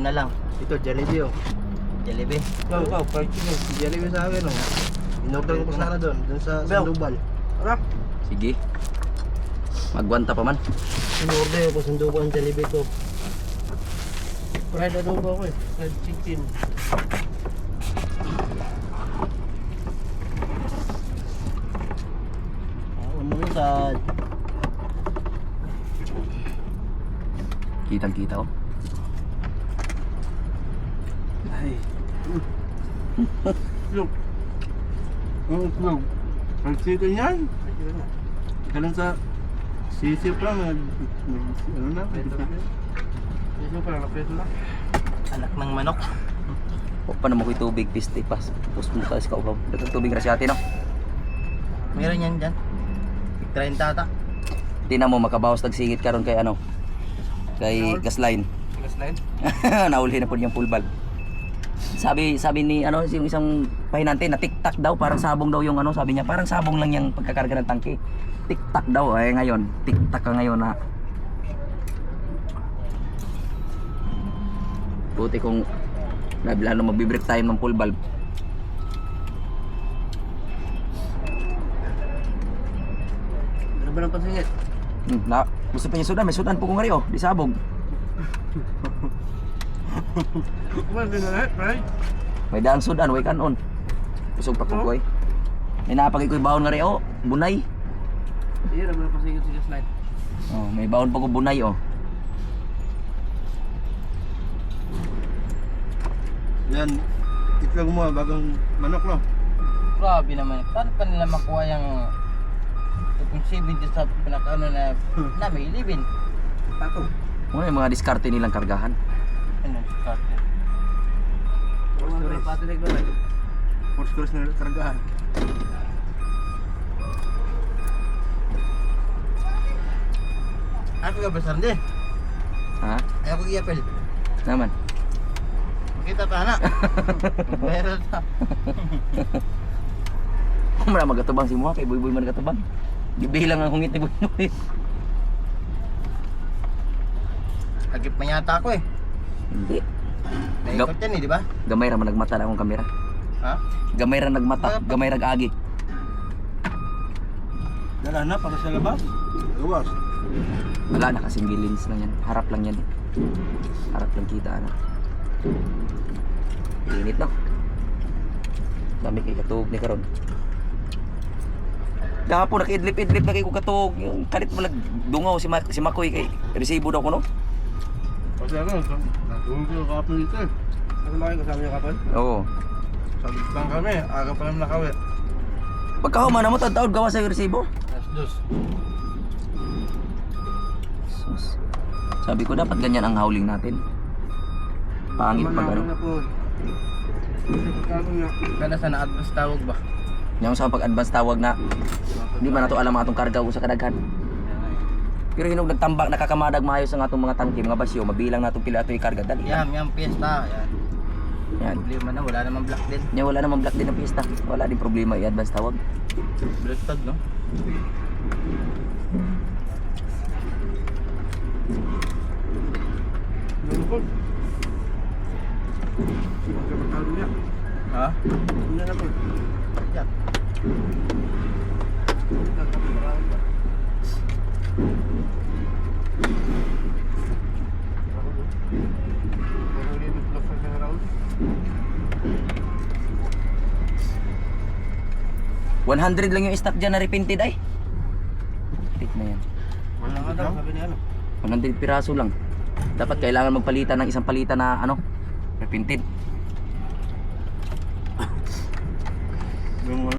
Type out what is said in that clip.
na lang. Ito, Jollibee oh. Jollibee. Ikaw, fried chicken. Jollibee sa akin oh. In-order ko pa sana doon sa Sandoval. Tara. Sige. Magwanta pa man. In-order ko Sandoval ang Jollibee ko. Fried ano ba ako eh? Fried chicken. Umusad. Kitang-kita oh. Ay. Look. Look. Fried chicken yan. Kalang sa sisip lang. Ano na? Sisip lang. Napeto lang. Anak ng manok. O pa naman ko'y tubig, piste pas. Tapos mo sa iskaw. Dagang tubig rasyate no. Meron yan dyan. 30 ata. Tingnan mo makabawas tagsingit karon kay ano. Kay gasline. Gasline? Nauli na po yung full valve. Sabi ni ano yung isang pahinante na tiktak daw, parang sabong daw yung ano, sabi niya parang sabong lang yung pagkakarga ng tangke. Tiktak daw ay ngayon, tiktak ka ngayon na. Buti kung lalo magbi-break time ng full valve. Ano ba ng pansingit? Na, gusto pa niya sudan, may sudan po kong ngari oh, di sabog. Kumain din na lahat, right? May daang sudan, way kanon. Kusog pa ko koy. May napagay ko'y baon ngari oh, bunay. Iya, naman ng pansingit sa slide. Oh, may baon pa ko bunay oh. Yan, itlog mo, bagong manok no? Grabe naman. Saan pa nila makuha yung 2.7 sa pinakaano na may ilibin? Tato. Ano yung mga diskarte nilang kargahan? Ano? Starter. Patinig ba tayo? Force na kargahan. Ako ka ba sandi? Ha? Ayaw ko i-apel. Naman. Makita ta na. Meron ta. Kung mara magatubang si Muha, kay Boy man nagatubang. Gibilang ang hungit ni Boy. Agip pa yata ako eh. Hindi. Naikot yan eh, di ba? Gamay ra man nagmata na akong kamera. Ha? Gamay ra nagmata, gamay ra agi. Dala na para sa labas. Luwas. Wala na kasing lens lang yan. Harap lang yan. Harap lang kita na. Init no. Dami kay katug ni karon. Gahapon nakidlip-idlip na kay ko katug. Yung kalit mo nagdungaw si Makoy kay resibo daw ko no. Kasi ako, natulog ko kapon dito eh. Ano ba kayo kasama niyo kapon? Oo. Sabi bang kami, aga pa naman nakawi. Pagkahuman na mo taud gawa sa resibo. Dos. Sus. Sabi ko dapat ganyan ang howling natin. Pangit pag ano. Kada sa na-advance tawag ba? Yung sa pag-advance tawag na hindi man nato alam ang atong karga o sa kadaghan. Pero hinog nagtambak nakakamadag maayos ang atong mga tangke, mga basyo, mabilang natong pila ato ikarga dali. Yan piyesta. Yan. Yan. Problema na, wala namang black din. Nya wala namang black din ang pista. Wala din problema i-advance tawag. Black tag, no? Ha? Hindi na po. Yan. $100 lang yung stock dyan na repented ay. Tik na yan. Wala nga daw, sabi niya ano. 100 piraso lang. Dapat kailangan magpalitan ng isang palitan na ano, repented. Yung